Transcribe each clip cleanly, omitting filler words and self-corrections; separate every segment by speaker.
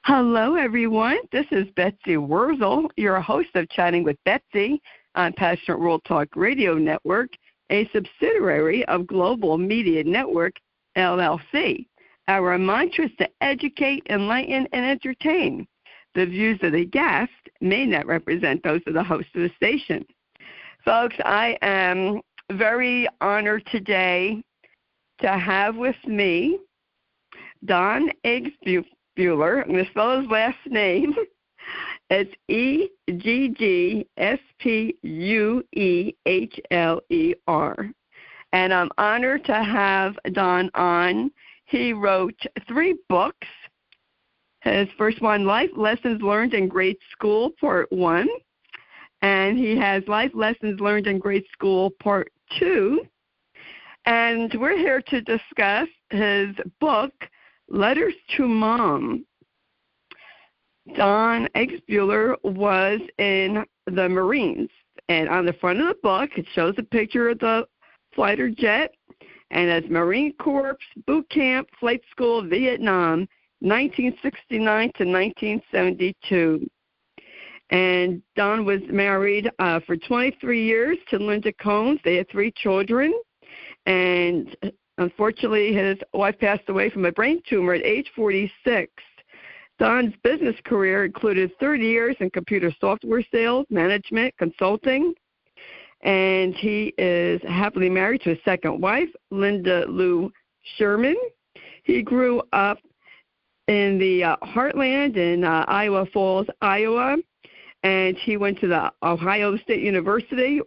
Speaker 1: Hello, everyone. This is Betsy Wurzel, your host of Chatting with Betsy on Passionate World Talk Radio Network, a subsidiary of Global Media Network, LLC. Our mantra is to educate, enlighten, and entertain. The views of the guest may not represent those of the host of the station. Folks, I am very honored today to have with me Don Eggspuehler. I'm going to spell his last name. It's Eggspuehler. And I'm honored to have Don on. He wrote 3 books. His first one, Life Lessons Learned in Grade School, Part 1. And he has Life Lessons Learned in Grade School, Part 2. And we're here to discuss his book, Letters to Mom. Don Eggspuehler was in the Marines, and on the front of the book, it shows a picture of the fighter jet, and it's Marine Corps Boot Camp Flight School, Vietnam, 1969 to 1972. And Don was married for 23 years to Linda Combs. They had 3 children, and unfortunately, his wife passed away from a brain tumor at age 46. Don's business career included 30 years in computer software sales, management, consulting, and he is happily married to his second wife, Linda Lou Sherman. He grew up in the heartland in Iowa Falls, Iowa, and he went to the Ohio State University,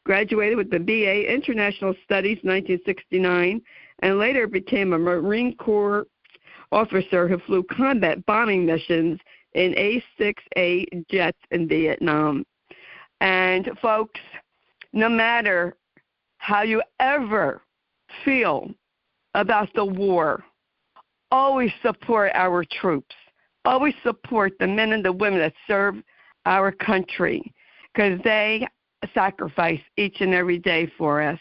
Speaker 1: graduated with the BA International Studies in 1969, and later became a Marine Corps officer who flew combat bombing missions in A-6A jets in Vietnam. And folks, no matter how you ever feel about the war, always support our troops. Always support the men and the women that serve our country, because they sacrifice each and every day for us.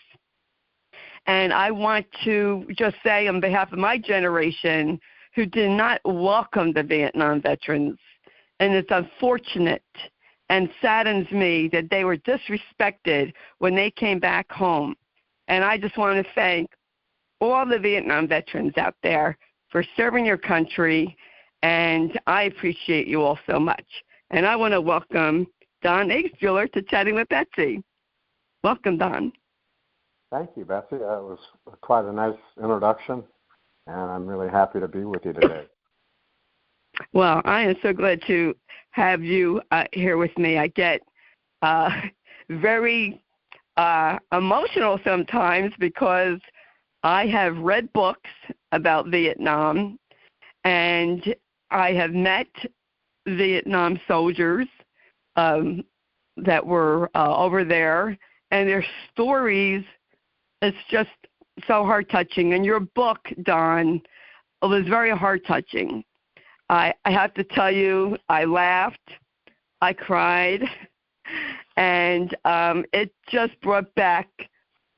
Speaker 1: And I want to just say on behalf of my generation who did not welcome the Vietnam veterans, and it's unfortunate and saddens me that they were disrespected when they came back home. And I just want to thank all the Vietnam veterans out there for serving your country, and I appreciate you all so much. And I want to welcome Don Eggspuehler to Chatting with Betsy. Welcome, Don.
Speaker 2: Thank you, Betsy. That was quite a nice introduction, and I'm really happy to be with you today.
Speaker 1: Well, I am so glad to have you here with me. I get very emotional sometimes because I have read books about Vietnam, and I have met Vietnam soldiers that were over there, and their stories, it's just so heart-touching. And your book, Don, was very heart-touching. I have to tell you, I laughed, I cried, and it just brought back,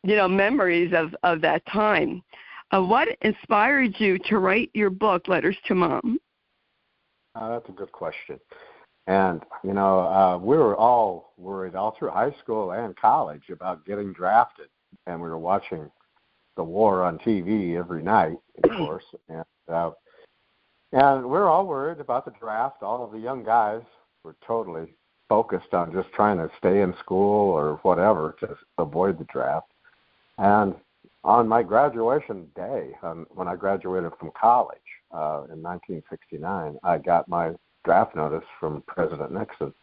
Speaker 1: memories of that time. What inspired you to write your book, Letters to Mom?
Speaker 2: That's a good question. And, we were all worried all through high school and college about getting drafted. And we were watching the war on TV every night, of course. And we were all worried about the draft. All of the young guys were totally focused on just trying to stay in school or whatever to avoid the draft. And on my graduation day, when I graduated from college in 1969, I got my draft notice from President Nixon.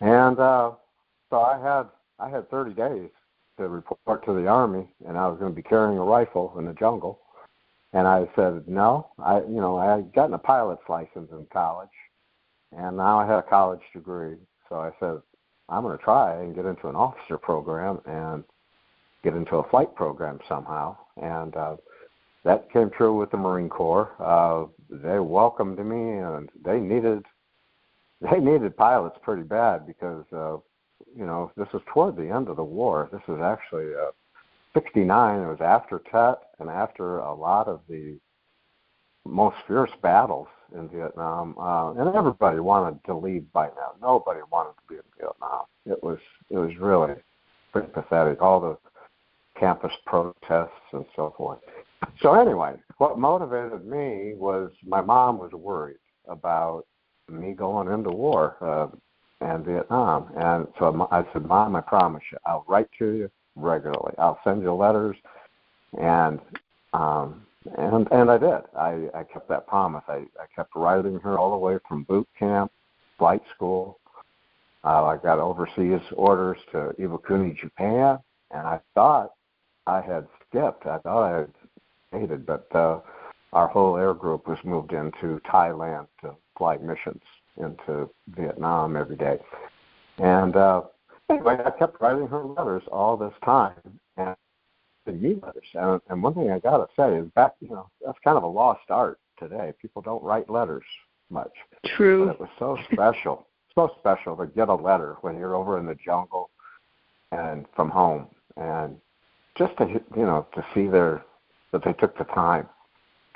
Speaker 2: And so I had 30 days to report to the Army, and I was going to be carrying a rifle in the jungle. And I said, no, I had gotten a pilot's license in college, and now I had a college degree. So I said, I'm going to try and get into an officer program and get into a flight program somehow. And that came true with the Marine Corps. They welcomed me, and they needed pilots pretty bad because, this was toward the end of the war. This was actually 69. It was after Tet and after a lot of the most fierce battles in Vietnam, and everybody wanted to leave by now. Nobody wanted to be in Vietnam. It was really pretty pathetic. All the campus protests and so forth. So anyway, what motivated me was my mom was worried about me going into war and Vietnam. And so I said, Mom, I promise you, I'll write to you regularly. I'll send you letters. And I did. I kept that promise. I kept writing her all the way from boot camp, flight school. I got overseas orders to Iwakuni, Japan, and I thought I had skipped. I thought I had hated, but our whole air group was moved into Thailand to fly missions into Vietnam every day. And anyway, I kept writing her letters all this time, and letters. And one thing I got to say is that's kind of a lost art today. People don't write letters much.
Speaker 1: True.
Speaker 2: But it was so special, to get a letter when you're over in the jungle and from home, and just to see that they took the time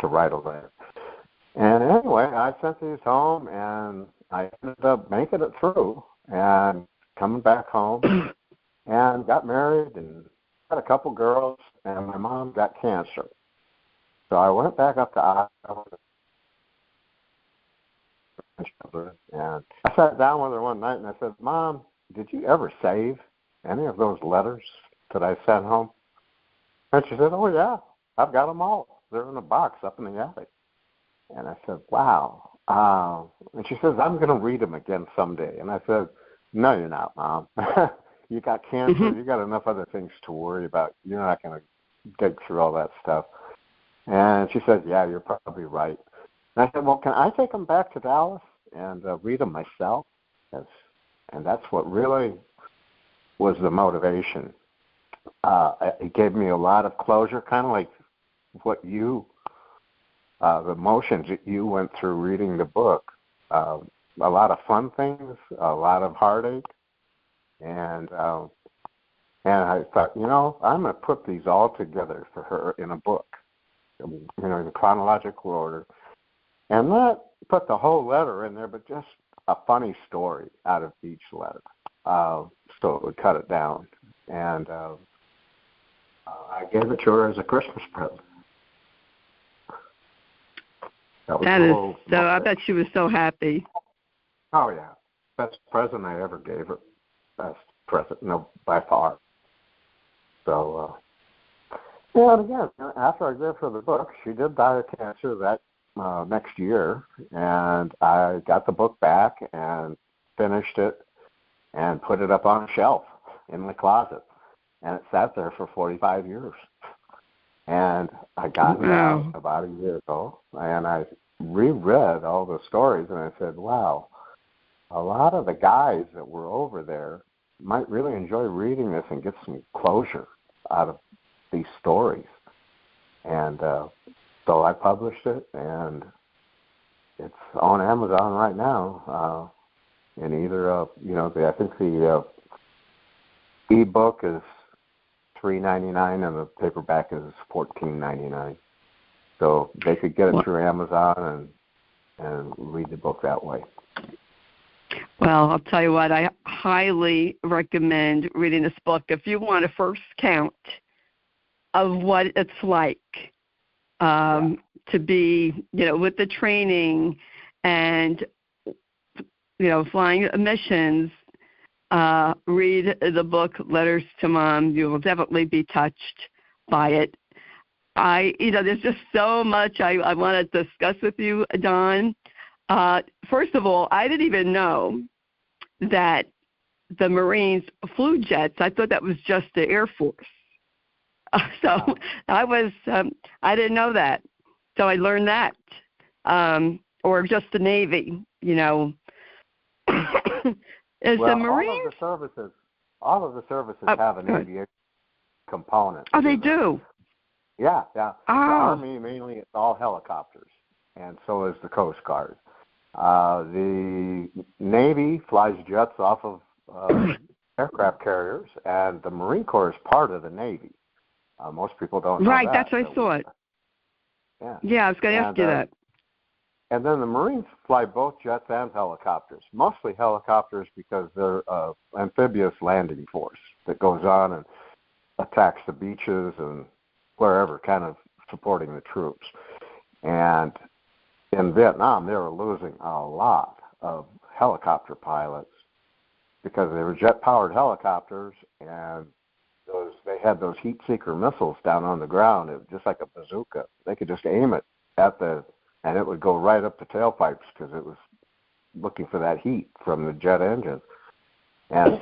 Speaker 2: to write a letter. And anyway, I sent these home, and I ended up making it through and coming back home and got married and had a couple girls, and my mom got cancer. So I went back up to Iowa, and I sat down with her one night and I said, Mom, did you ever save any of those letters that I sent home? And she said, oh, yeah, I've got them all. They're in a box up in the attic. And I said, wow. And she says, I'm going to read them again someday. And I said, no, you're not, Mom. You got cancer. Mm-hmm. You got enough other things to worry about. You're not going to dig through all that stuff. And she said, yeah, you're probably right. And I said, well, can I take them back to Dallas and read them myself? And that's what really was the motivation. It gave me a lot of closure, kind of like what the emotions that you went through reading the book. A lot of fun things, a lot of heartache. And I thought, I'm going to put these all together for her in a book, in chronological order, and not put the whole letter in there, but just a funny story out of each letter, so it would cut it down. And I gave it to her as a Christmas present.
Speaker 1: That is so. I bet she was so happy.
Speaker 2: Oh yeah, best present I ever gave her. Best present, by far. So, and again, after I gave her the book, she did die of cancer that next year, and I got the book back and finished it and put it up on a shelf in the closet, and it sat there for 45 years. And I got it out about a year ago, and I reread all the stories, and I said, wow, a lot of the guys that were over there might really enjoy reading this and get some closure out of these stories. And so I published it, and it's on Amazon right now. And either, I think the e-book is $3.99 and the paperback is $14.99. So they could get it through Amazon and read the book that way.
Speaker 1: Well, I'll tell you what, I highly recommend reading this book if you want a first count of what it's like to be, with the training and, flying missions. Read the book, Letters to Mom. You will definitely be touched by it. There's just so much I want to discuss with you, Don. First of all, I didn't even know that the Marines flew jets. I thought that was just the Air Force. So I didn't know that. So I learned that. Or just the Navy, Is the Marines?
Speaker 2: All of the services have an aviation component.
Speaker 1: Oh, they do?
Speaker 2: Yeah. The Army, mainly, it's all helicopters, and so is the Coast Guard. The Navy flies jets off of aircraft carriers, and the Marine Corps is part of the Navy. Most people don't know that.
Speaker 1: Right, that's what I thought. Yeah, I was going to ask you that.
Speaker 2: And then the Marines fly both jets and helicopters, mostly helicopters because they're an amphibious landing force that goes on and attacks the beaches and wherever, kind of supporting the troops. And in Vietnam, they were losing a lot of helicopter pilots because they were jet-powered helicopters, and they had those heat-seeker missiles down on the ground. It was just like a bazooka. They could just aim it and it would go right up the tailpipes because it was looking for that heat from the jet engine. And,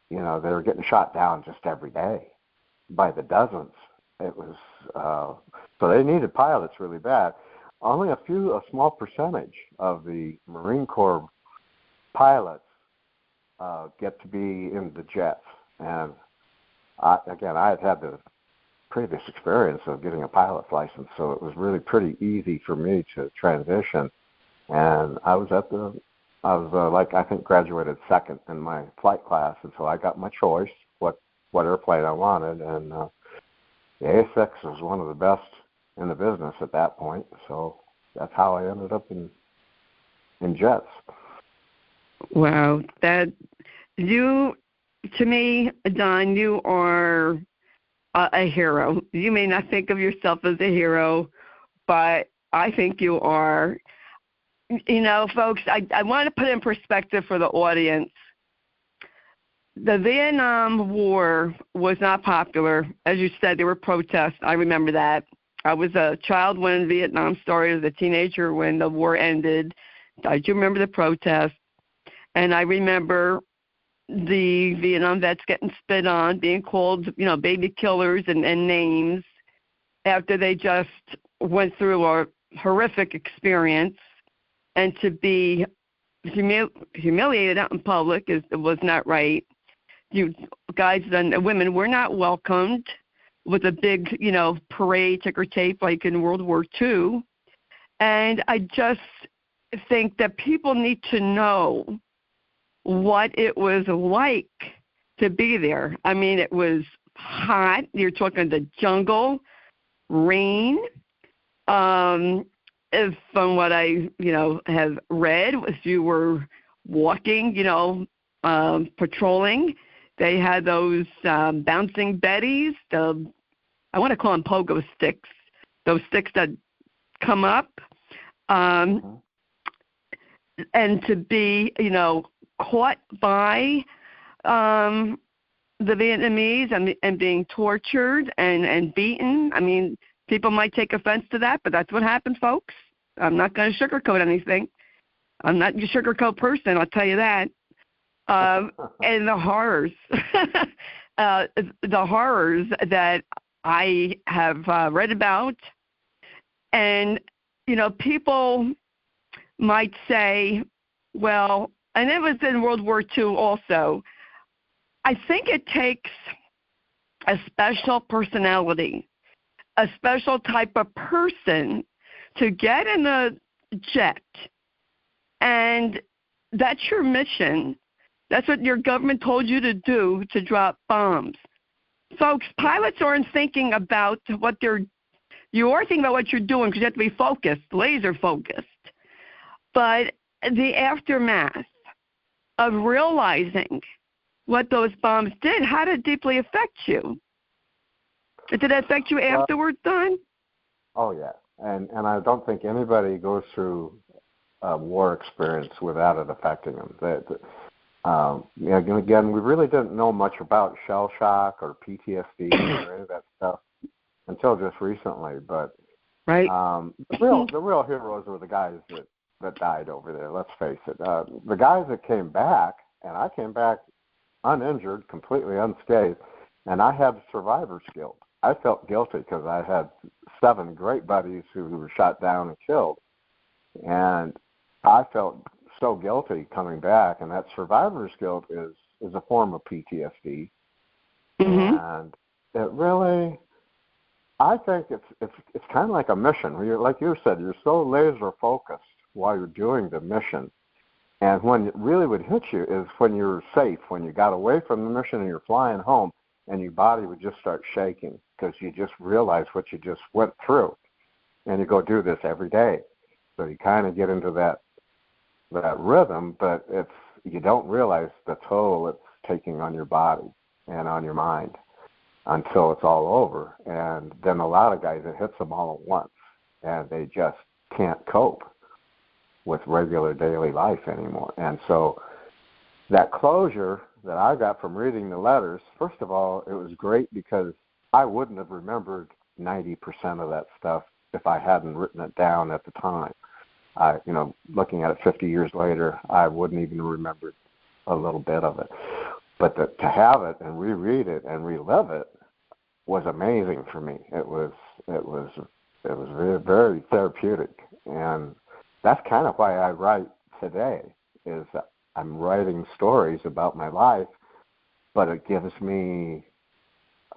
Speaker 2: they were getting shot down just every day by the dozens. It was so they needed pilots really bad. Only a small percentage of the Marine Corps pilots get to be in the jets. And I had the previous experience of getting a pilot's license, so it was really pretty easy for me to transition. And I I think graduated second in my flight class, and so I got my choice what airplane I wanted, and the A6 was one of the best in the business at that point. So that's how I ended up in jets.
Speaker 1: Wow, to me, Don, you are a hero. You may not think of yourself as a hero, but I think you are. Folks, I want to put in perspective for the audience. The Vietnam War was not popular. As you said, there were protests. I remember that. I was a child when Vietnam started, as a teenager when the war ended. I do remember the protests. And I remember the Vietnam vets getting spit on, being called, baby killers and names after they just went through a horrific experience. And to be humiliated out in public was not right. You guys and women were not welcomed with a big, parade, ticker tape like in World War II. And I just think that people need to know what it was like to be there. I mean, it was hot. You're talking the jungle, rain. From what I, have read, if you were walking, patrolling, they had those bouncing betties. I want to call them pogo sticks. Those sticks that come up, and to be, caught by the Vietnamese and being tortured and beaten. I mean, people might take offense to that, but that's what happened, folks. I'm not going to sugarcoat anything. I'm not a sugarcoat person, I'll tell you that. And the horrors, the horrors that I have read about. And, people might say, well, and it was in World War II also, I think it takes a special personality, a special type of person to get in a jet, and that's your mission. That's what your government told you to do, to drop bombs. Folks, pilots aren't thinking about you are thinking about what you're doing because you have to be focused, laser focused. But the aftermath of realizing what those bombs did, how did it deeply affect you? Did it affect you afterwards, Don?
Speaker 2: Oh, yeah. And I don't think anybody goes through a war experience without it affecting them. Again, we really didn't know much about shell shock or PTSD or any of that stuff until just recently. But
Speaker 1: right.
Speaker 2: The real heroes were the guys that died over there, let's face it. The guys that came back, and I came back uninjured, completely unscathed, and I had survivor's guilt. I felt guilty because I had 7 great buddies who were shot down and killed. And I felt so guilty coming back, and that survivor's guilt is a form of PTSD. And it really, I think it's kind of like a mission where you're, like you said, you're so laser focused while you're doing the mission. And when it really would hit you is when you're safe, when you got away from the mission and you're flying home, and your body would just start shaking because you just realize what you just went through. And you go do this every day. So you kind of get into that rhythm, but you don't realize the toll it's taking on your body and on your mind until it's all over. And then a lot of guys, it hits them all at once, and they just can't cope with regular daily life anymore. And so that closure that I got from reading the letters, first of all, it was great because I wouldn't have remembered 90% of that stuff if I hadn't written it down at the time. Looking at it 50 years later, I wouldn't even remember a little bit of it. But to have it and reread it and relive it was amazing for me. It was very, very therapeutic, and that's kind of why I write today. Is that I'm writing stories about my life, but it gives me,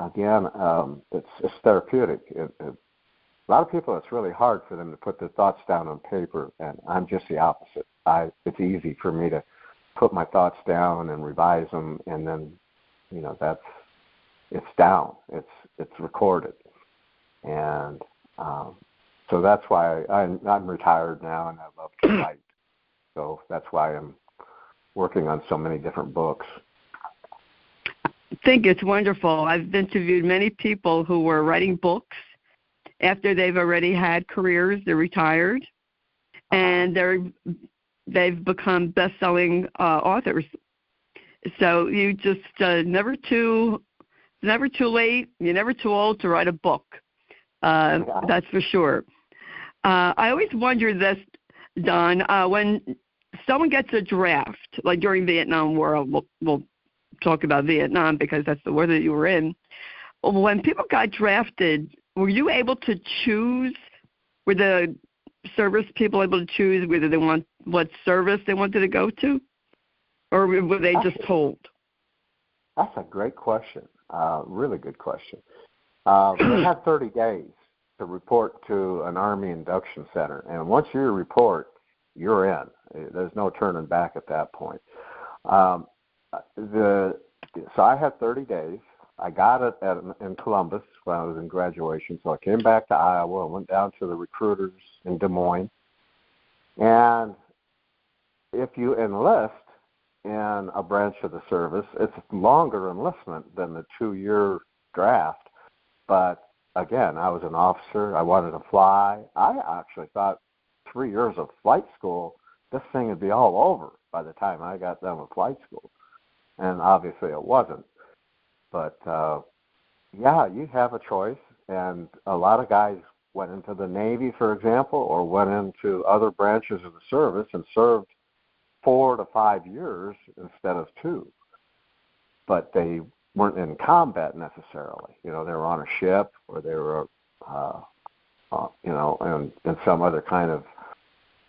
Speaker 2: again, it's therapeutic. A lot of people, it's really hard for them to put their thoughts down on paper, and I'm just the opposite. It's easy for me to put my thoughts down and revise them, and then, it's down. It's recorded, and so that's why I'm retired now, and I love to write. So that's why I'm working on so many different books.
Speaker 1: I think it's wonderful. I've interviewed many people who were writing books after they've already had careers. They're retired, and they've become best-selling authors. So you just never too late. You're never too old to write a book. That's for sure. I always wonder this, Don, when someone gets a draft, like during Vietnam War, we'll talk about Vietnam because that's the war that you were in. When people got drafted, were you able to choose? Were the service people able to choose whether what service they wanted to go to, or were they just told?
Speaker 2: That's a great question. Really good question. They had 30 days to report to an Army induction center, and once you report, you're in. There's no turning back at that point. So I had 30 days. I got it in Columbus when I was in graduation, so I came back to Iowa and went down to the recruiters in Des Moines. And if you enlist in a branch of the service, it's longer enlistment than the 2-year draft. But again, I was an officer. I wanted to fly. I actually thought 3 years of flight school, this thing would be all over by the time I got done with flight school. And obviously it wasn't. But, you have a choice. And a lot of guys went into the Navy, for example, or went into other branches of the service and served 4 to 5 years instead of 2. But they weren't in combat necessarily. They were on a ship, or they were, in some other kind of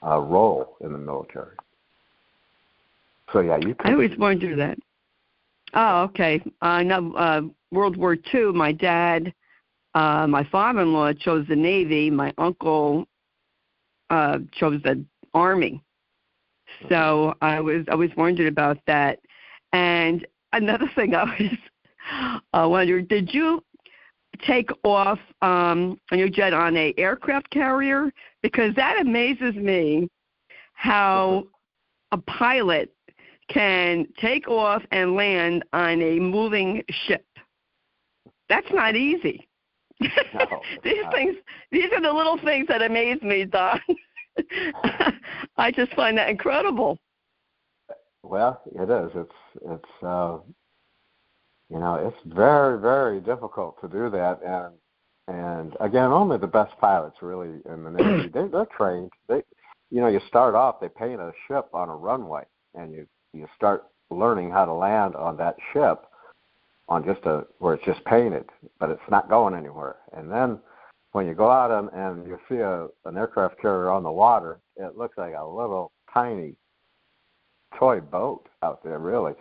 Speaker 2: role in the military. So, you can.
Speaker 1: I always wondered that. Oh, okay. No, World War II, my dad, my father-in-law chose the Navy. My uncle chose the Army. So I was wondering about that. And another thing I was wondering, did you take off on your jet on a aircraft carrier? Because that amazes me how a pilot can take off and land on a moving ship. That's not easy.
Speaker 2: No,
Speaker 1: these are the little things that amaze me, Don. I just find that incredible.
Speaker 2: Well, it is. It's very, very difficult to do that, and again, only the best pilots really in the Navy. They're trained. You start off. They paint a ship on a runway, and you start learning how to land on that ship on where it's just painted, but it's not going anywhere. And then when you go out and you see an aircraft carrier on the water, it looks like a little tiny toy boat out there, really.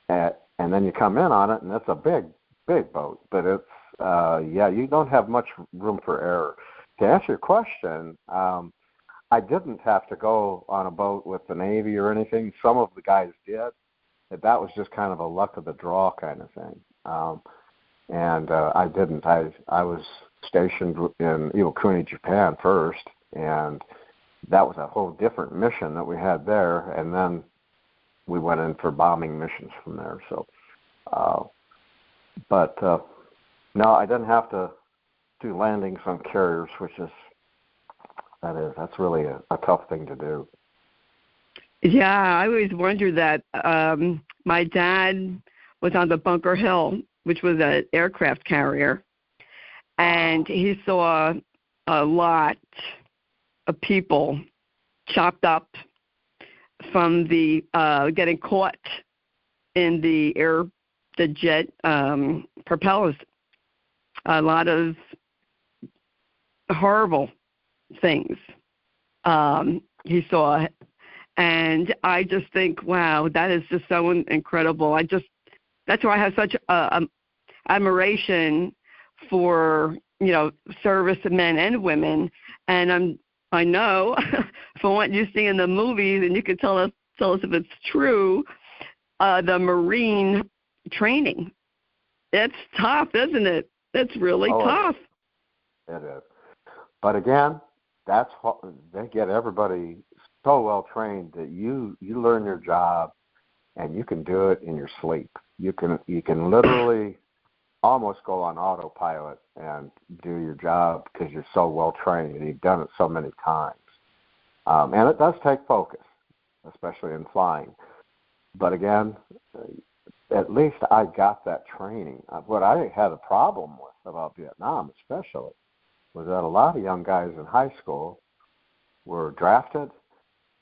Speaker 2: And then you come in on it, and it's a big, big boat. But it's, you don't have much room for error. To answer your question, I didn't have to go on a boat with the Navy or anything. Some of the guys did. That was just kind of a luck of the draw kind of thing. And I didn't. I was stationed in Iwakuni, Japan first, and that was a whole different mission that we had there, and then we went in for bombing missions from there. So, no, I didn't have to do landings on carriers, that's really a tough thing to do.
Speaker 1: Yeah, I always wondered that. My dad was on the Bunker Hill, which was an aircraft carrier, and he saw a lot of people chopped up from the getting caught in the jet propellers. A lot of horrible things he saw, and I just think, wow, that is just so incredible. That's why I have such admiration for servicemen and women, and I know from what you see in the movies, and you can tell us if it's true. The Marine training, it's tough, isn't it? It's really tough.
Speaker 2: It is. But again, they get everybody so well trained that you learn your job, and you can do it in your sleep. You can literally almost go on autopilot and do your job because you're so well trained and you've done it so many times. And it does take focus, especially in flying. But again, at least I got that training. What I had a problem with about Vietnam especially was that a lot of young guys in high school were drafted,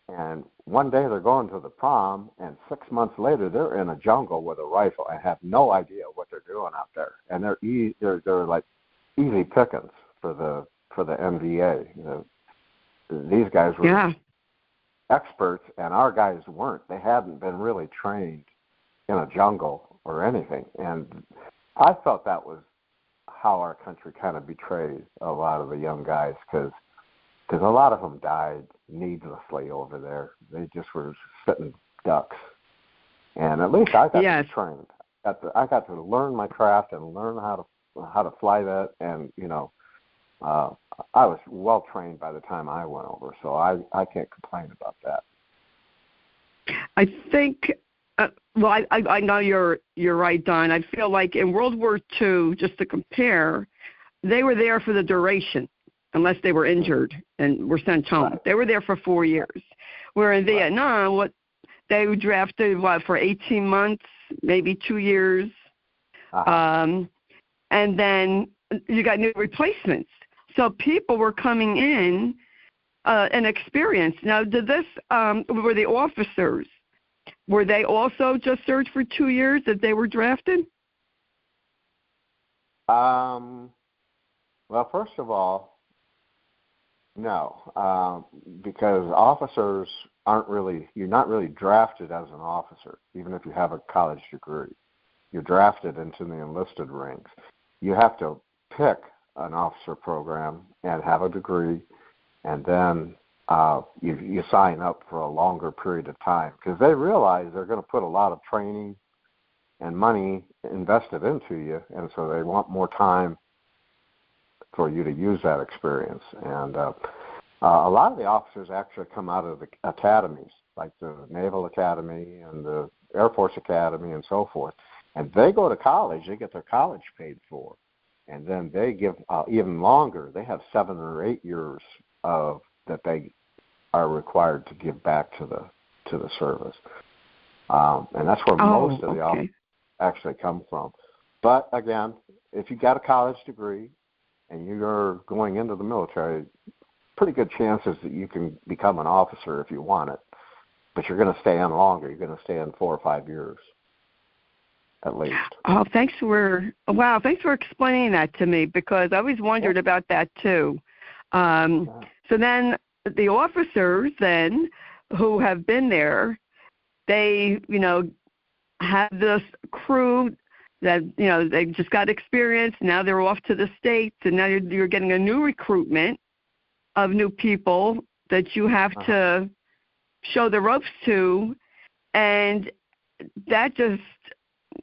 Speaker 2: and one day they're going to the prom, and 6 months later they're in a jungle with a rifle and have no idea what they're doing out there. And they're like easy pickings for the NVA. These guys were experts, and our guys weren't. They hadn't been really trained in a jungle or anything. And I felt that was how our country kind of betrayed a lot of the young guys, because a lot of them died needlessly over there. They just were sitting ducks. And at least I got to be trained. I got to learn my craft and learn how to fly that. And I was well trained by the time I went over, so I can't complain about that.
Speaker 1: I think. I know you're right, Don. I feel like in World War II, just to compare, they were there for the duration, unless they were injured and were sent home. Right. They were there for 4 years. Where in Vietnam, they were drafted for 18 months, maybe 2 years, and then you got new replacements. So people were coming in and experienced. Now, were the officers? Were they also just served for 2 years that they were drafted?
Speaker 2: Well, first of all, no, because officers you're not really drafted as an officer, even if you have a college degree. You're drafted into the enlisted ranks. You have to pick an officer program and have a degree, and then you sign up for a longer period of time, because they realize they're going to put a lot of training and money invested into you, and so they want more time for you to use that experience. And a lot of the officers actually come out of the academies, like the Naval Academy and the Air Force Academy and so forth, and they go to college. They get their college paid for, and then they give even longer. They have 7 or 8 years that they are required to give back to the service, and that's where most of the officers actually come from. But again, if you got a college degree and you're going into the military, pretty good chances that you can become an officer if you want it. But you're going to stay in longer. You're going to stay in 4 or 5 years, at least.
Speaker 1: Oh, thanks for explaining that to me, because I always wondered about that too. So then the officers who have been there, they have this crew that they just got experience. Now they're off to the States, and now you're getting a new recruitment of new people that you have to show the ropes to, and that just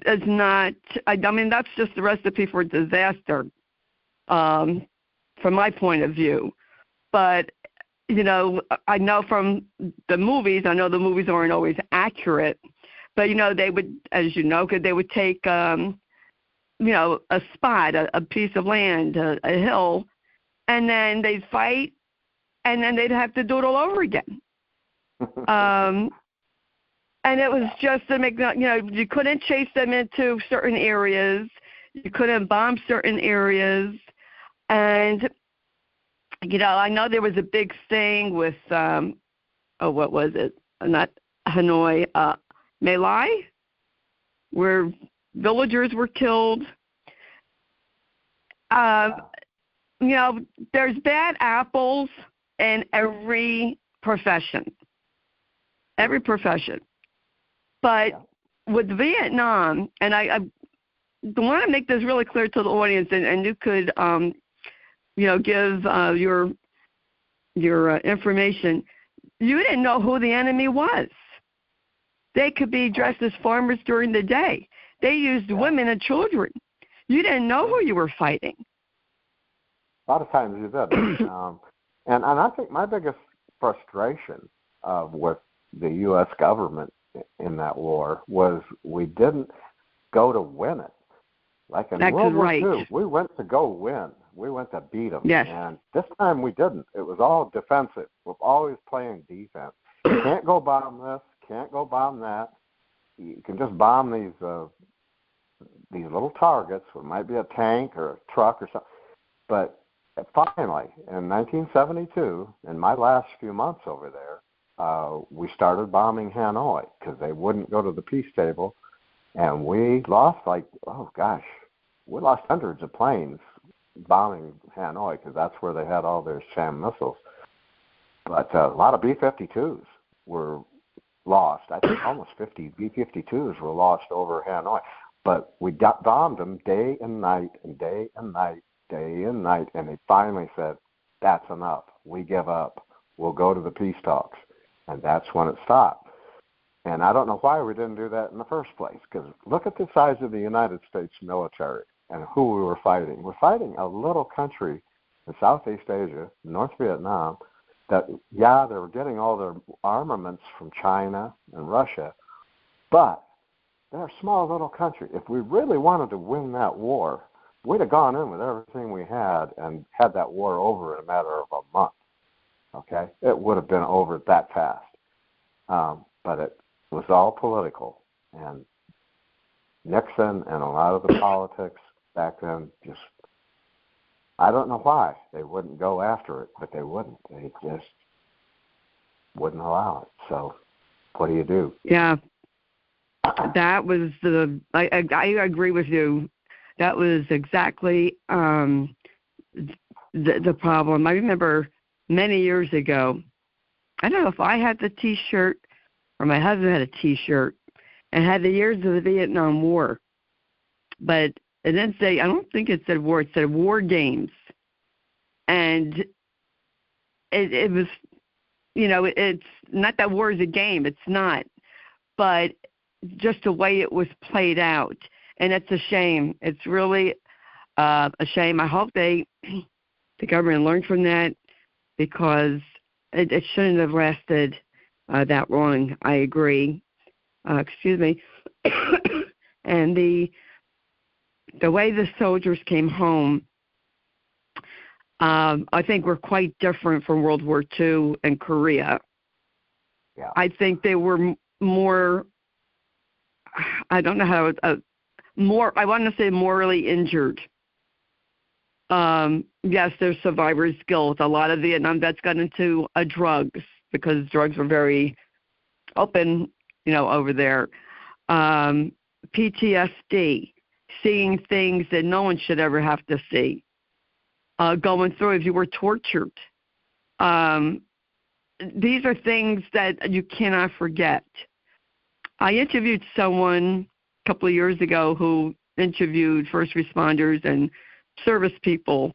Speaker 1: is not. I mean, that's just the recipe for disaster, from my point of view. But I know from the movies, I know the movies aren't always accurate, but, they would, as you know, they would take, a spot, a piece of land, a hill, and then they'd fight, and then they'd have to do it all over again. And it was just to make, you couldn't chase them into certain areas. You couldn't bomb certain areas. And, I know there was a big thing with, what was it? Not Hanoi, My Lai, where villagers were killed. There's bad apples in every profession. Every profession. But with Vietnam, and I want to make this really clear to the audience, and you could, give your information. You didn't know who the enemy was. They could be dressed as farmers during the day. They used women and children. You didn't know who you were fighting.
Speaker 2: A lot of times you did. And I think my biggest frustration with the U.S. government in that war was we didn't go to win it. Like in World War II, we went to go win. We went to beat them.
Speaker 1: Yes.
Speaker 2: And this time we didn't. It was all defensive. We're always playing defense. You can't go bomb this. Can't go bomb that. You can just bomb these little targets. It might be a tank or a truck or something. But finally, in 1972, in my last few months over there, we started bombing Hanoi because they wouldn't go to the peace table. And we lost we lost hundreds of planes bombing Hanoi because that's where they had all their SAM missiles. But a lot of B-52s were lost. I think almost 50 B-52s were lost over Hanoi. But we bombed them day and night and day and night, day and night, and they finally said, that's enough. We give up. We'll go to the peace talks. And that's when it stopped. And I don't know why we didn't do that in the first place, because look at the size of the United States military and who we were fighting. We're fighting a little country in Southeast Asia, North Vietnam, that, they were getting all their armaments from China and Russia, but they're a small little country. If we really wanted to win that war, we'd have gone in with everything we had and had that war over in a matter of a month. Okay? It would have been over that fast. But it was all political. And Nixon and a lot of the politics back then just, I don't know why they wouldn't go after it, but they wouldn't. They just wouldn't allow it. So what do you do?
Speaker 1: Yeah. That was I agree with you. That was exactly the problem. I remember many years ago, I don't know if I had the T-shirt or my husband had a T-shirt and had the years of the Vietnam War. But it didn't say, I don't think it said war, it said war games. And it was, it's not that war is a game, it's not. But just the way it was played out. And it's a shame. It's really a shame. I hope the government learned from that, because it shouldn't have lasted that long. I agree. Excuse me. And the way the soldiers came home, I think were quite different from World War II and Korea.
Speaker 2: Yeah.
Speaker 1: I think they were more, I don't know how, I want to say morally injured. Yes, there's survivor's guilt. A lot of Vietnam vets got into drugs because drugs were very open, over there. PTSD, seeing things that no one should ever have to see. Going through, if you were tortured. These are things that you cannot forget. I interviewed someone a couple of years ago who interviewed first responders and service people,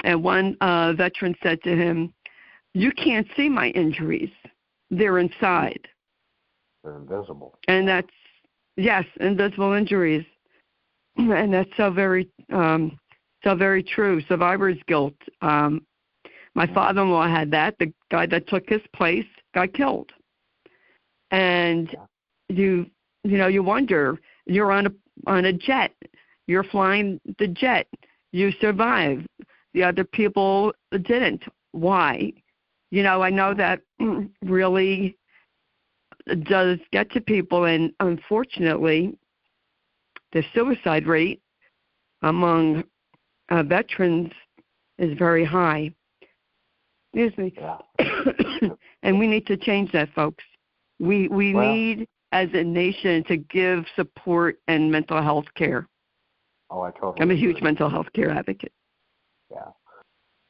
Speaker 1: and one veteran said to him, "You can't see my injuries. They're inside."
Speaker 2: They're invisible.
Speaker 1: And that's, yes, invisible injuries. And that's so very true. Survivor's guilt. My father-in-law had that. The guy that took his place got killed. And you wonder, you're on a jet. You're flying the jet. You survived. The other people didn't. Why? I know that really does get to people, and unfortunately, the suicide rate among veterans is very high. Excuse me.
Speaker 2: Yeah.
Speaker 1: And we need to change that, folks. We need, as a nation, to give support and mental health care.
Speaker 2: Oh, I totally
Speaker 1: I'm a huge
Speaker 2: agree.
Speaker 1: mental health care advocate.
Speaker 2: Yeah.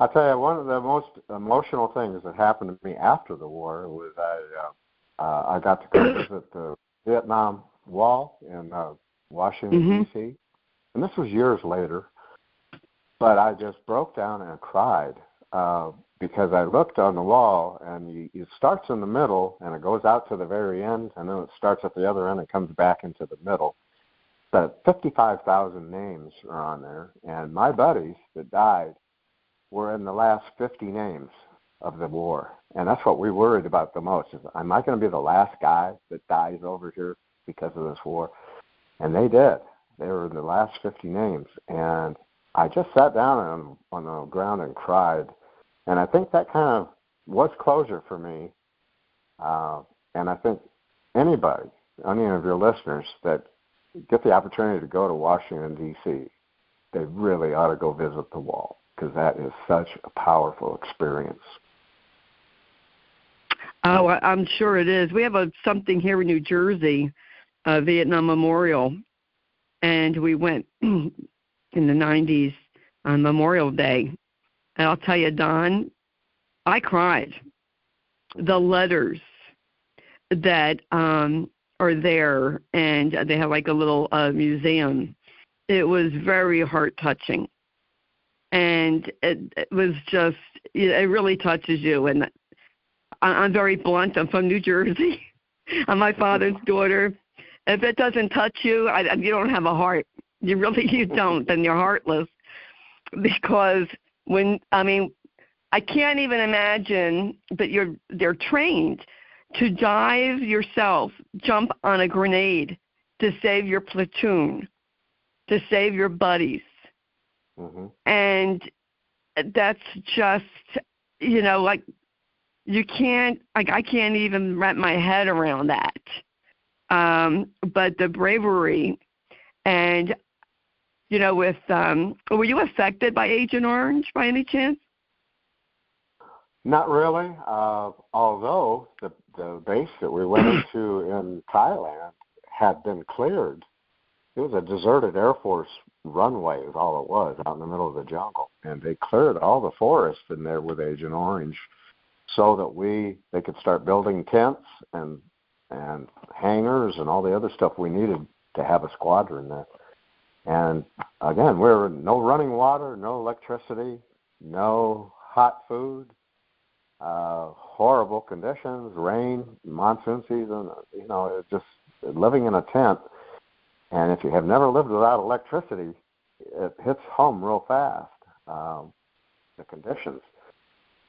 Speaker 2: I'll tell you, one of the most emotional things that happened to me after the war was I got to go visit the Vietnam Wall in Washington, D.C., and this was years later, but I just broke down and cried because I looked on the wall, and it starts in the middle, and it goes out to the very end, and then it starts at the other end and comes back into the middle. But 55,000 names are on there, and my buddies that died were in the last 50 names of the war. And that's what we worried about the most. Is, am I going to be the last guy that dies over here because of this war? And they did. They were in the last 50 names. And I just sat down on the ground and cried. And I think that kind of was closure for me. And I think anybody, any of your listeners that get the opportunity to go to Washington, D.C., they really ought to go visit the wall, because that is such a powerful experience.
Speaker 1: Oh, I'm sure it is. We have something here in New Jersey, a Vietnam Memorial, and we went in the 90s on Memorial Day. And I'll tell you, Don, I cried. The letters that are there, and they have like a little museum. It was very heart-touching. And it was just, it really touches you. And I'm very blunt. I'm from New Jersey. I'm my father's daughter. If it doesn't touch you, you don't have a heart. You don't, and you're heartless. Because I can't even imagine that they're trained to dive yourself, jump on a grenade to save your platoon, to save your buddies.
Speaker 2: Mm-hmm.
Speaker 1: And that's just, like you can't, I can't even wrap my head around that. But the bravery and, were you affected by Agent Orange by any chance?
Speaker 2: Not really, although the base that we went into in Thailand had been cleared. It was a deserted Air Force runway is all it was, out in the middle of the jungle. And they cleared all the forest in there with Agent Orange so that they could start building tents and hangars and all the other stuff we needed to have a squadron there. And again, we were no running water, no electricity, no hot food, horrible conditions, rain, monsoon season, it's just living in a tent. And if you have never lived without electricity, it hits home real fast, the conditions.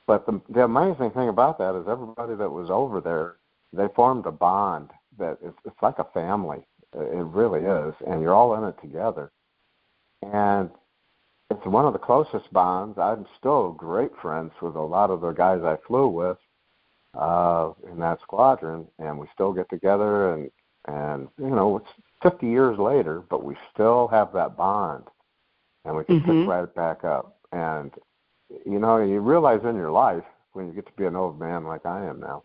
Speaker 2: But the amazing thing about that is everybody that was over there, they formed a bond that it's like a family. It really is. And you're all in it together. And it's one of the closest bonds. I'm still great friends with a lot of the guys I flew with in that squadron, and we still get together, and it's 50 years later, but we still have that bond, and we can pick right back up. And, you realize in your life, when you get to be an old man like I am now,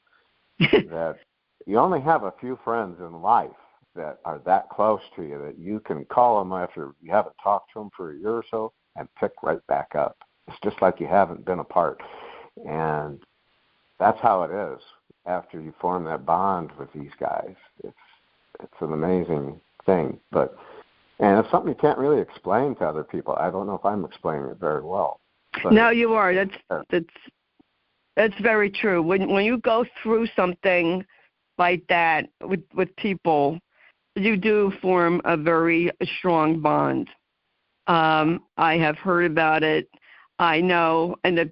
Speaker 2: that you only have a few friends in life that are that close to you that you can call them after you haven't talked to them for a year or so and pick right back up. It's just like you haven't been apart. And that's how it is after you form that bond with these guys. It's an amazing thing. And it's something you can't really explain to other people. I don't know if I'm explaining it very well.
Speaker 1: No, you are. That's very true. When you go through something like that with people, you do form a very strong bond. I have heard about it. I know, and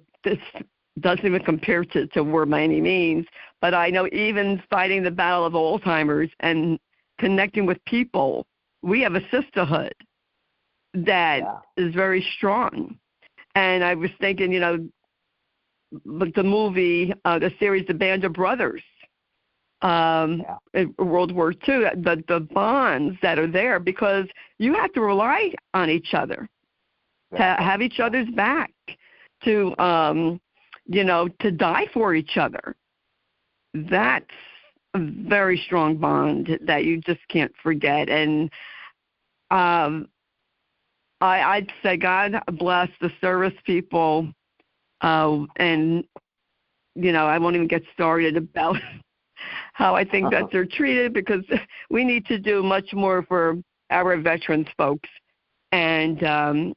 Speaker 1: doesn't even compare to war by any means. But I know even fighting the battle of Alzheimer's and connecting with people, we have a sisterhood that is very strong. And I was thinking, like the movie, the series, The Band of Brothers, in World War II, the bonds that are there, because you have to rely on each other, to have each other's back, to to die for each other. That's a very strong bond that you just can't forget. And I'd say God bless the service people, and I won't even get started about how I think that they're treated, because we need to do much more for our veterans folks. And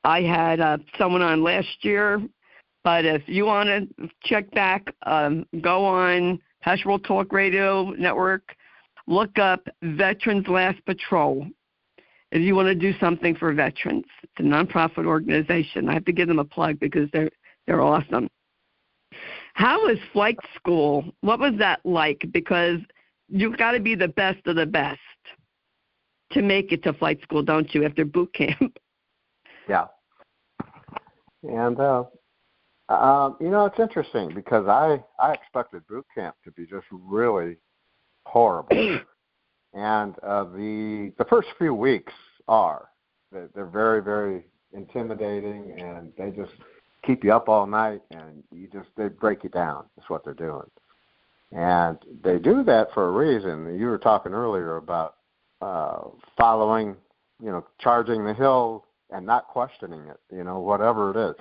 Speaker 1: I had someone on last year, but if you want to check back, go on Pastoral Talk Radio Network, look up Veterans Last Patrol. If you want to do something for veterans, it's a nonprofit organization. I have to give them a plug because they're awesome. How was flight school? What was that like? Because you've got to be the best of the best to make it to flight school, don't you, after boot camp?
Speaker 2: Yeah. And, it's interesting because I expected boot camp to be just really horrible. And the first few weeks they're very, very intimidating, and they just keep you up all night, and they break you down. That's what they're doing. And they do that for a reason. You were talking earlier about following, charging the hill and not questioning it, whatever it is.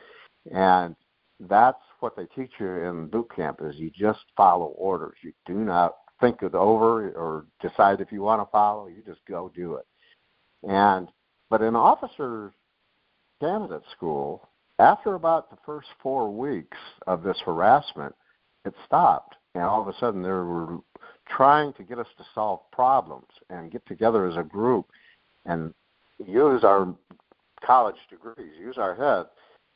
Speaker 2: And that's what they teach you in boot camp is you just follow orders. You do not think it over or decide if you want to follow. You just go do it. But in officer candidate school, after about the first 4 weeks of this harassment, it stopped. And all of a sudden they were trying to get us to solve problems and get together as a group and use our college degrees, use our head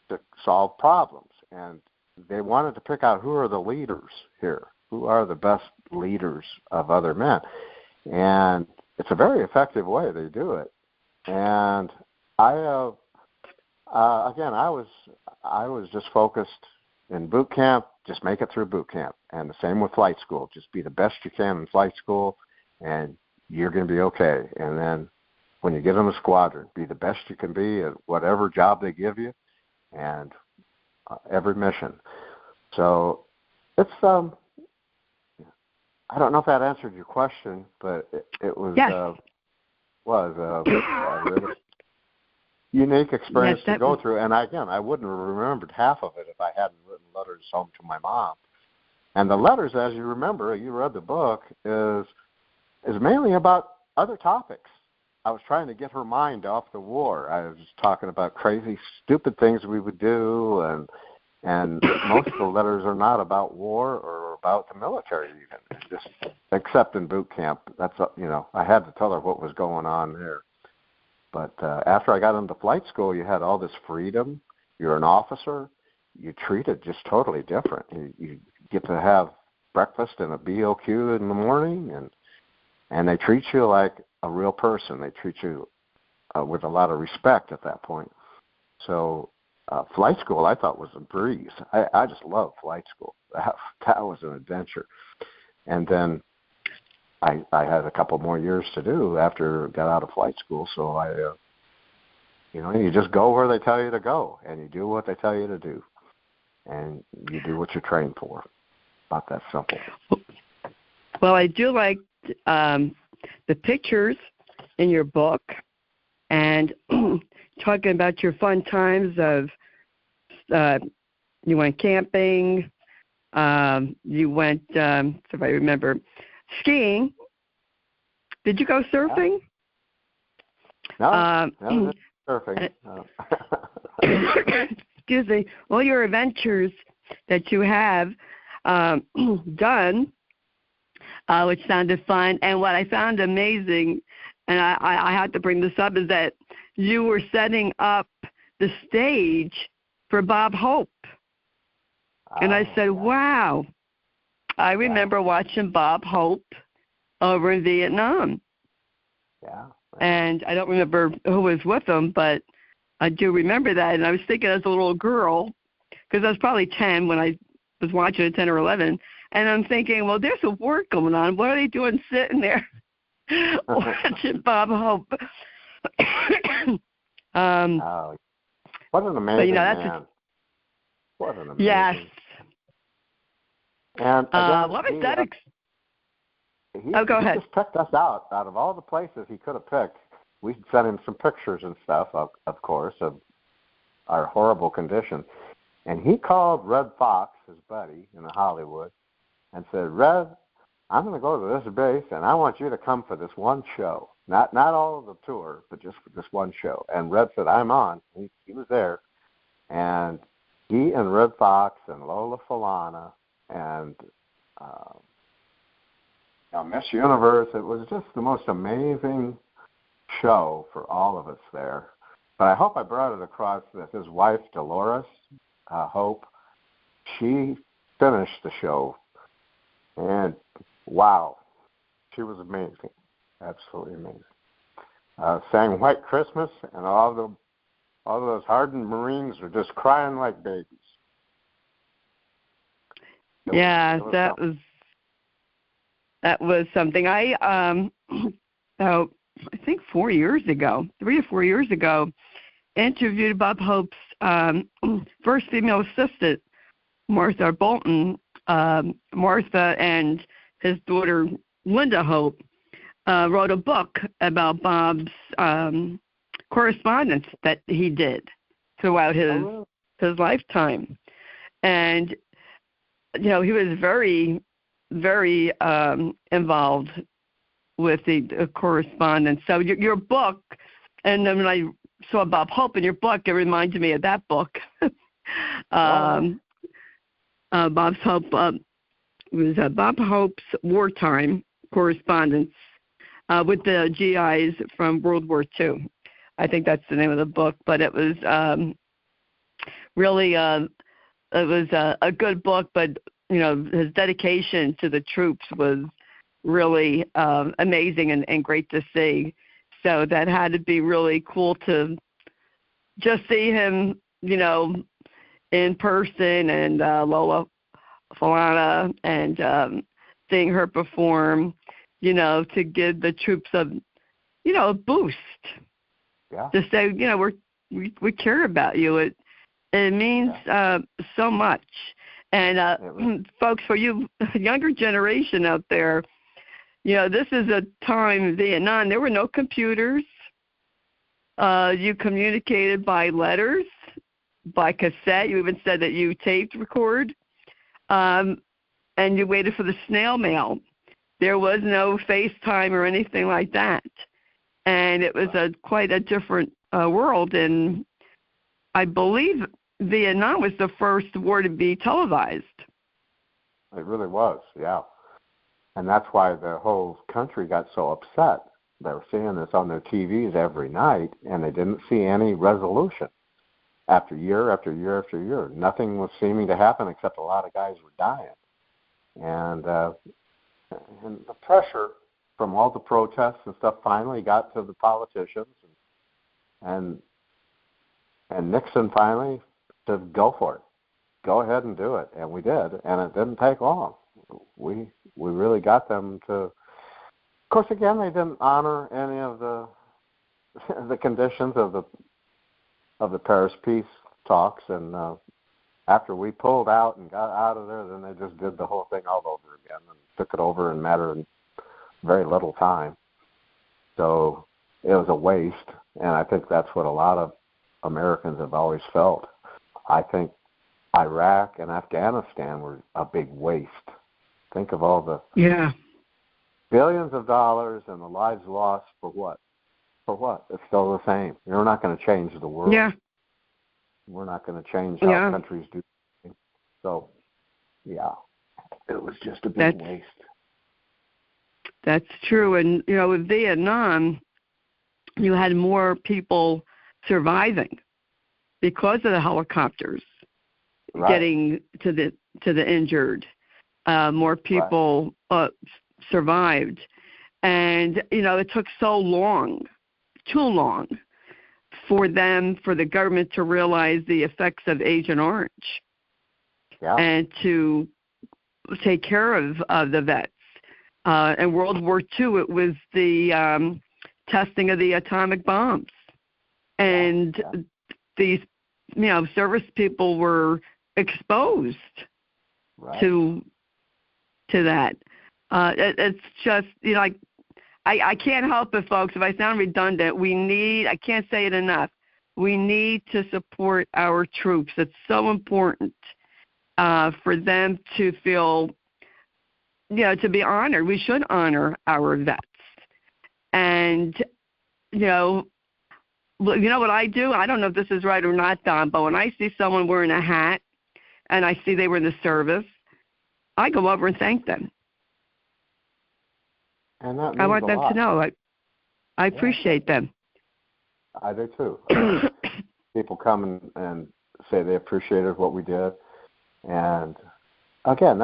Speaker 2: to solve problems. And they wanted to pick out who are the leaders here, who are the best leaders of other men. And it's a very effective way they do it. And I was just focused in boot camp, just make it through boot camp. And the same with flight school. Just be the best you can in flight school, and you're going to be okay. And then when you get in a squadron, be the best you can be at whatever job they give you and every mission. So it's I don't know if that answered your question, but it was a really unique experience to go through. And I wouldn't have remembered half of it if I hadn't written letters home to my mom. And the letters, as you remember, you read the book, is mainly about other topics. I was trying to get her mind off the war. I was talking about crazy, stupid things we would do, and most of the letters are not about war or about the military even, just except in boot camp. That's I had to tell her what was going on there. But after I got into flight school, you had all this freedom. You're an officer. You're treated just totally different. You get to have breakfast and a BOQ in the morning, and they treat you like a real person. They treat you with a lot of respect at that point. So flight school I thought was a breeze. I just loved flight school. That was an adventure. And then I had a couple more years to do after I got out of flight school. So you just go where they tell you to go, and you do what they tell you to do, and you do what you're trained for. About that simple.
Speaker 1: Well, I do like the pictures in your book, and talking about your fun times of you went camping, you went, if I remember, skiing. Did you go surfing?
Speaker 2: No, surfing. No.
Speaker 1: Excuse me. All your adventures that you have done, which sounded fun. And what I found amazing, and I had to bring this up, is that you were setting up the stage for Bob Hope And I said, wow. I remember watching Bob Hope over in Vietnam.
Speaker 2: Yeah.
Speaker 1: And I don't remember who was with him, but I do remember that. And I was thinking as a little girl, because I was probably 10 when I was watching it, 10 or 11, and I'm thinking, well, there's a war going on. What are they doing sitting there watching Bob Hope?
Speaker 2: What an amazing man. What an amazing.
Speaker 1: Yes.
Speaker 2: And again,
Speaker 1: what was that?
Speaker 2: He
Speaker 1: Go ahead.
Speaker 2: just picked us out of all the places he could have picked. We sent him some pictures and stuff, of course, of our horrible condition. And he called Red Fox, his buddy in Hollywood, and said, Red, I'm going to go to this base, and I want you to come for this one show. Not all of the tour, but just for this one show. And Red said, I'm on. He was there. And he and Red Fox and Lola Falana and Miss Universe, it was just the most amazing show for all of us there. But I hope I brought it across that his wife, Dolores Hope, she finished the show. And, wow, she was amazing, absolutely amazing. Sang White Christmas, and all those hardened Marines were just crying like babies.
Speaker 1: That was something. I about I think 4 years ago, 3 or 4 years ago, interviewed Bob Hope's first female assistant, Martha Bolton. Martha and his daughter Linda Hope wrote a book about Bob's correspondence that he did throughout his lifetime. And he was very, very involved with the correspondence. So your book, and then when I saw Bob Hope in your book, it reminded me of that book. Bob's Hope was Bob Hope's wartime correspondence with the GIs from World War II. I think that's the name of the book, but it was really it was a good book. But his dedication to the troops was really amazing and great to see. So that had to be really cool to just see him, in person, and Lola Falana, and seeing her perform, to give the troops a boost.
Speaker 2: Yeah.
Speaker 1: To say, we care about you. It means so much. And folks, for you younger generation out there, this is a time in Vietnam. There were no computers. You communicated by letters, by cassette. You even said that you taped record, and you waited for the snail mail. There was no FaceTime or anything like that, and it was quite a different world. And I believe Vietnam was the first war to be televised.
Speaker 2: It really was, yeah. And that's why the whole country got so upset. They were seeing this on their TVs every night, and they didn't see any resolution. After year after year after year, nothing was seeming to happen except a lot of guys were dying. And the pressure from all the protests and stuff finally got to the politicians, and Nixon finally said, "Go for it, go ahead and do it," and we did, and it didn't take long. We really got them to. Of course, again, they didn't honor any of the conditions of the Paris peace talks, and after we pulled out and got out of there, then they just did the whole thing all over again and took it over in a matter of very little time. So it was a waste, and I think that's what a lot of Americans have always felt. I think Iraq and Afghanistan were a big waste. Think of all the billions of dollars and the lives lost for what? For what? It's still the same. You're not going to change the world.
Speaker 1: Yeah.
Speaker 2: We're not going to change how countries do things. So, yeah, it was just a big waste.
Speaker 1: That's true. And, with Vietnam, you had more people surviving because of the helicopters. getting to the injured. More people survived, and it took so long, too long, for the government to realize the effects of Agent Orange, and to take care of the vets. In World War II, it was the testing of the atomic bombs, and these service people were exposed to that. It's just I can't help it, folks. If I sound redundant, I can't say it enough. We need to support our troops. It's so important for them to feel, to be honored. We should honor our vets. And, you know what I do? I don't know if this is right or not, Don, but when I see someone wearing a hat and I see they were in the service, I go over and thank them.
Speaker 2: And that means
Speaker 1: I want them to know I appreciate them.
Speaker 2: I do too. People come and say they appreciated what we did. And again,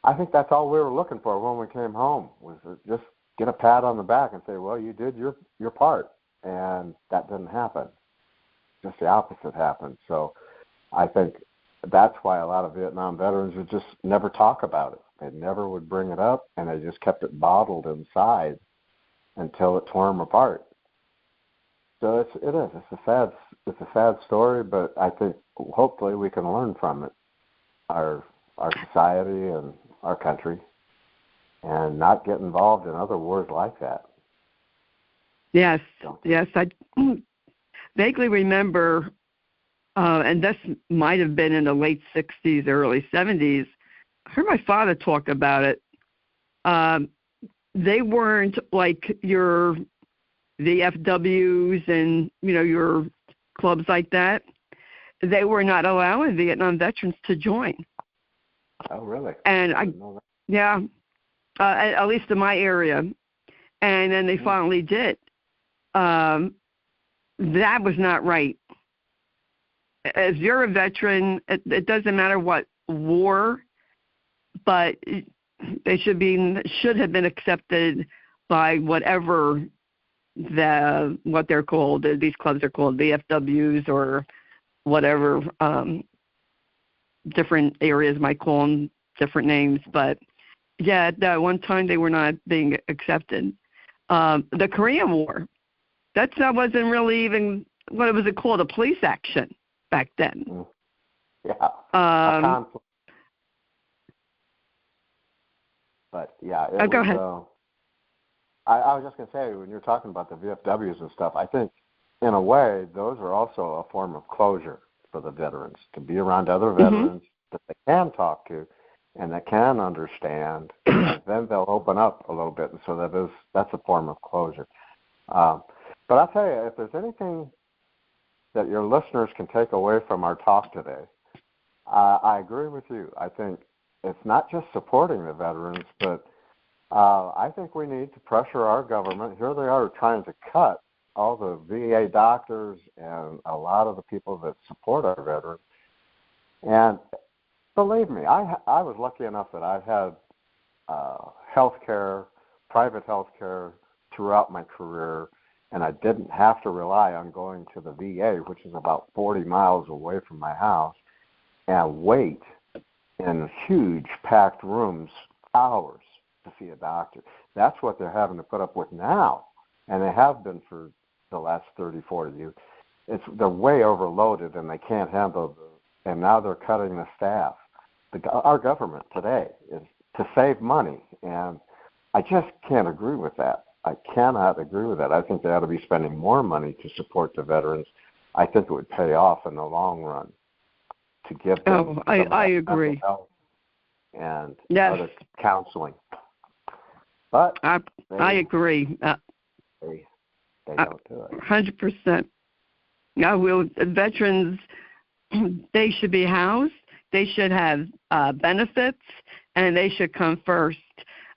Speaker 2: I think that's all we were looking for when we came home, was just get a pat on the back and say, well, you did your part. And that didn't happen. Just the opposite happened. So I think that's why a lot of Vietnam veterans would just never talk about it. They never would bring it up, and they just kept it bottled inside until it tore them apart. So it's a sad story, but I think hopefully we can learn from it, our society and our country, and not get involved in other wars like that.
Speaker 1: Yes, I vaguely remember, and this might have been in the late 60s, early 70s, I heard my father talk about it. They weren't like your VFWs and, your clubs like that. They were not allowing Vietnam veterans to join.
Speaker 2: Oh, really?
Speaker 1: And at least in my area. And then they finally did. That was not right. If you're a veteran, it doesn't matter what war, but they should have been accepted by whatever what they're called. These clubs are called VFWs or whatever. Different areas might call them different names, but at one time they were not being accepted. The Korean War, that wasn't really even what was it called, a police action back then.
Speaker 2: Yeah. But
Speaker 1: go ahead.
Speaker 2: I was just going to say, when you're talking about the VFWs and stuff, I think in a way those are also a form of closure for the veterans, to be around other veterans that they can talk to and that can understand, and then they'll open up a little bit, and so that's a form of closure. But I'll tell you, if there's anything that your listeners can take away from our talk today, I agree with you. I think it's not just supporting the veterans, but I think we need to pressure our government. Here they are trying to cut all the VA doctors and a lot of the people that support our veterans. And believe me, I was lucky enough that I had private health care throughout my career, and I didn't have to rely on going to the VA, which is about 40 miles away from my house, and wait in huge packed rooms hours to see a doctor. That's what they're having to put up with now, and they have been for the last 30, 40 years. They're way overloaded, and they can't handle and now they're cutting the staff. Our government today is to save money, and I just can't agree with that. I cannot agree with that. I think they ought to be spending more money to support the veterans. I think it would pay off in the long run to give them
Speaker 1: I agree.
Speaker 2: Help and other counseling. But
Speaker 1: I agree.
Speaker 2: They don't do it.
Speaker 1: 100%. Veterans, they should be housed. They should have benefits, and they should come first.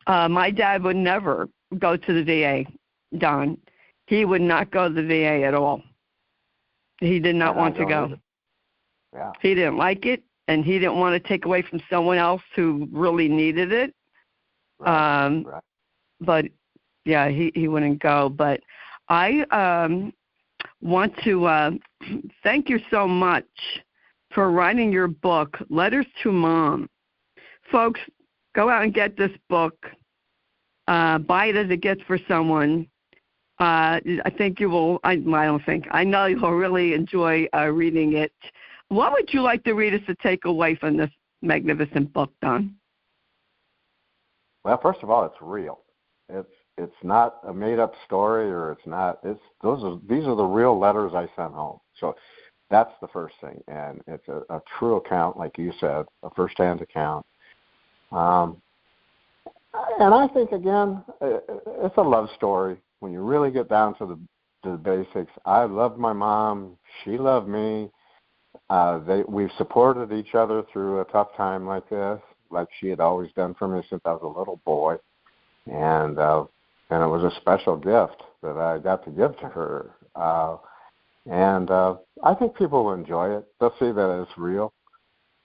Speaker 1: My dad would never go to the VA, Don. He would not go to the VA at all. He did not want to go.
Speaker 2: Yeah.
Speaker 1: He didn't like it, and he didn't want to take away from someone else who really needed it.
Speaker 2: Right.
Speaker 1: But yeah, he wouldn't go. But I want to thank you so much for writing your book, Letters to Mom. Folks, go out and get this book. Buy it as a gift for someone. I think you will. I know you'll really enjoy reading it. What would you like the readers to take away from this magnificent book, Don?
Speaker 2: Well, first of all, it's real. It's not a made-up story, or it's not. These are the real letters I sent home. So that's the first thing, and it's a true account, like you said, a first-hand account. And I think, again, it's a love story. When you really get down to the basics, I loved my mom. She loved me. We've supported each other through a tough time like this, like she had always done for me since I was a little boy. And it was a special gift that I got to give to her. I think people will enjoy it. They'll see that it's real.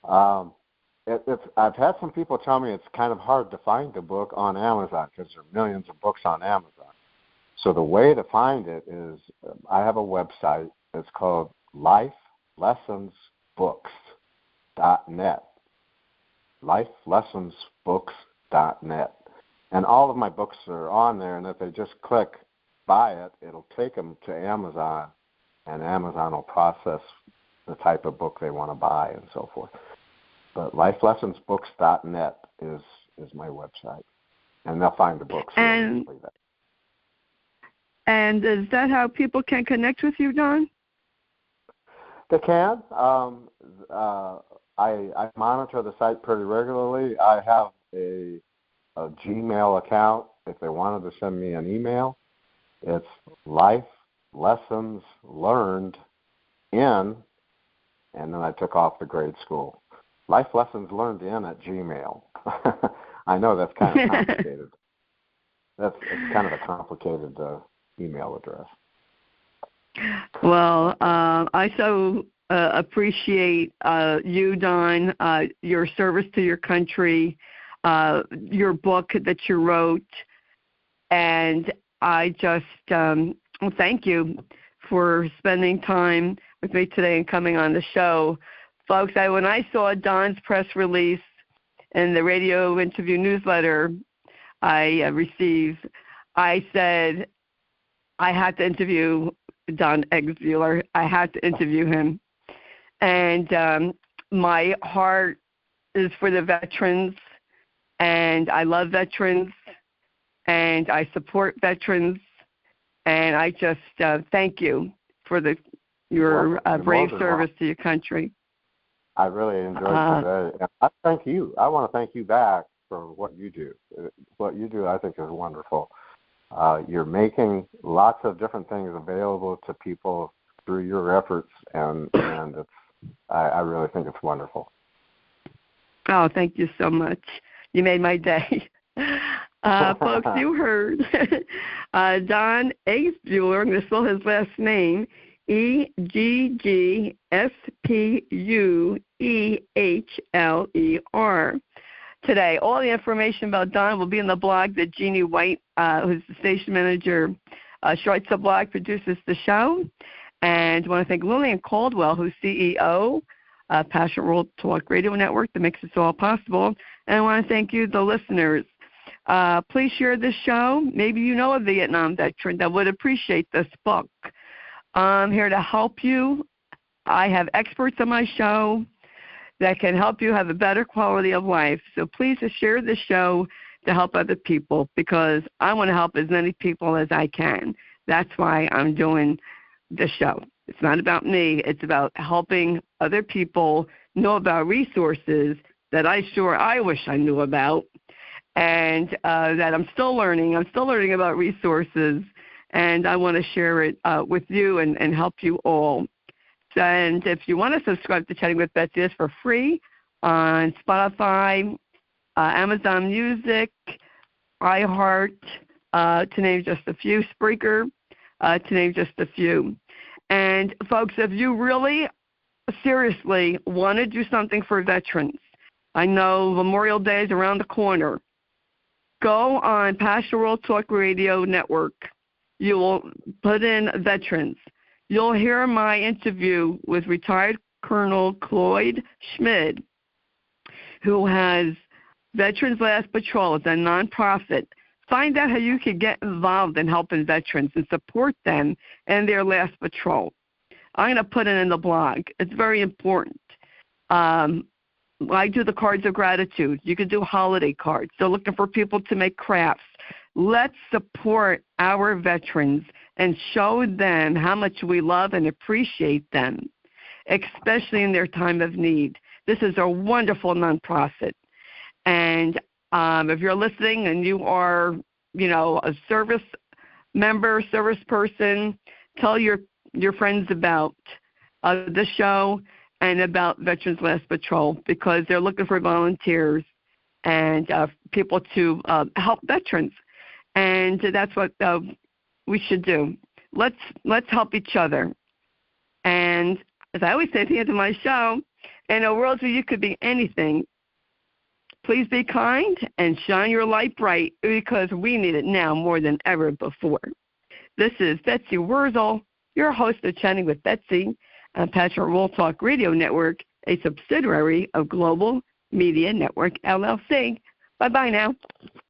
Speaker 2: I've had some people tell me it's kind of hard to find the book on Amazon because there are millions of books on Amazon. So the way to find it is I have a website. It's called lifelessonsbooks.net. lifelessonsbooks.net. And all of my books are on there, and if they just click buy it, it'll take them to Amazon, and Amazon will process the type of book they want to buy and so forth. But lifelessonsbooks.net is my website, and they'll find the books.
Speaker 1: And is that how people can connect with you, Don?
Speaker 2: They can. I monitor the site pretty regularly. I have a Gmail account. If they wanted to send me an email, it's lifelessonslearnedin, and then I took off the grade school. lifelessonslearnedin@gmail. I know that's kind of complicated. It's kind of a complicated email address.
Speaker 1: Well, I so appreciate you, Don, your service to your country, your book that you wrote, and I just thank you for spending time with me today and coming on the show. Folks, when I saw Don's press release and the radio interview newsletter I received, I said I had to interview Don Eggspuehler. I had to interview him. And my heart is for the veterans, and I love veterans, and I support veterans, and I just thank you for your brave service to your country.
Speaker 2: I really enjoyed today. And I thank you. I want to thank you back for what you do. What you do, I think, is wonderful. You're making lots of different things available to people through your efforts, and I really think it's wonderful.
Speaker 1: Oh, thank you so much. You made my day. Folks, you heard Don Eggspuehler. I'm going to spell his last name, Egggspuehler. Today, all the information about Don will be in the blog that Jeannie White, who's the station manager, she writes the blog, produces the show. And I want to thank Lillian Caldwell, who's CEO, Passion World Talk Radio Network, that makes this all possible. And I want to thank you, the listeners. Please share this show. Maybe you know a Vietnam veteran that would appreciate this book. I'm here to help you. I have experts on my show that can help you have a better quality of life. So please share this show to help other people, because I want to help as many people as I can. That's why I'm doing this show. It's not about me. It's about helping other people know about resources that I wish I knew about, and that I'm still learning. I'm still learning about resources, and I want to share it with you and help you all. And if you want to subscribe to Chatting with Betsy, it's for free on Spotify, Amazon Music, iHeart, to name just a few, Spreaker, to name just a few. And, folks, if you really seriously want to do something for veterans, I know Memorial Day is around the corner. Go on Passion World Talk Radio Network. You will put in veterans. You'll hear my interview with retired Colonel Cloyd Schmid, who has Veterans Last Patrol. It's a nonprofit. Find out how you can get involved in helping veterans and support them in their last patrol. I'm going to put it in the blog. It's very important. I do the cards of gratitude. You can do holiday cards. They're looking for people to make crafts. Let's support our veterans and show them how much we love and appreciate them, especially in their time of need. This is a wonderful nonprofit. And if you're listening and you are, a service member, service person, tell your friends about the show and about Veterans Last Patrol, because they're looking for volunteers and people to help veterans. And that's what we should do. Let's help each other. And as I always say at the end of my show, in a world where you could be anything, please be kind and shine your light bright, because we need it now more than ever before. This is Betsy Wurzel, your host of Chatting with Betsy on Passion World Talk Radio Network, a subsidiary of Global Media Network, LLC. Bye-bye now.